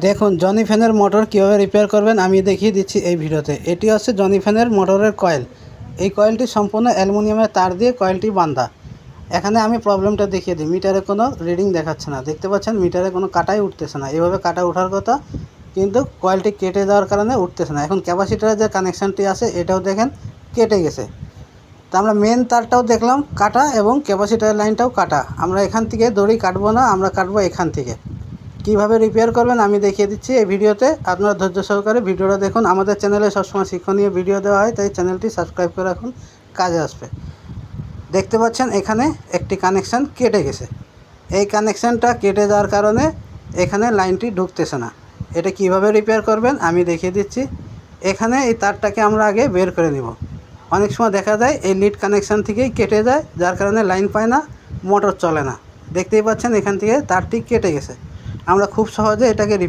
দেখুন জনি ফ্যানের মোটর কীভাবে রিপেয়ার করবেন আমি দেখিয়ে দিচ্ছি এই ভিডিওতে। এটি হচ্ছে জনি ফ্যানের মোটরের কয়েল। এই কয়েলটি সম্পূর্ণ অ্যালুমিনিয়ামের তার দিয়ে কয়েলটি বাঁধা। এখানে আমি প্রবলেমটা দেখিয়ে দিই। মিটারে কোনো রিডিং দেখাচ্ছে না, দেখতে পাচ্ছেন মিটারে কোনো কাটাই উঠতেছে না। এভাবে কাটা ওঠার কথা, কিন্তু কয়েলটি কেটে যাওয়ার কারণে উঠতেছে না। এখন ক্যাপাসিটারের যে কানেকশানটি আছে এটাও দেখেন কেটে গেছে। তো আমরা মেন তারটাও দেখলাম কাটা এবং ক্যাপাসিটারের লাইনটাও কাটা। আমরা এখান থেকে দড়ি কাটবো না, আমরা কাটবো এখান থেকে। কীভাবে রিপেয়ার করবেন আমি দেখিয়ে দিচ্ছি এই ভিডিওতে। আপনারা ধৈর্য সহকারে ভিডিওটা দেখুন। আমাদের চ্যানেলে সবসময় শিক্ষণীয় ভিডিও দেওয়া হয়, তাই চ্যানেলটি সাবস্ক্রাইব করে রাখুন, কাজে আসবে। দেখতে পাচ্ছেন এখানে একটি কানেকশান কেটে গেছে। এই কানেকশানটা কেটে যাওয়ার কারণে এখানে লাইনটি ঢুকতেছে না। এটা কিভাবে রিপেয়ার করবেন আমি দেখিয়ে দিচ্ছি। এখানে এই তারটাকে আমরা আগে বের করে নিব। অনেক সময় দেখা যায় এই লিড কানেকশান থেকেই কেটে যায়, যার কারণে লাইন পায় না, মোটর চলে না। দেখতেই পাচ্ছেন এখান থেকে তারটি কেটে গেছে। আমরা খুব সহজে এটাকে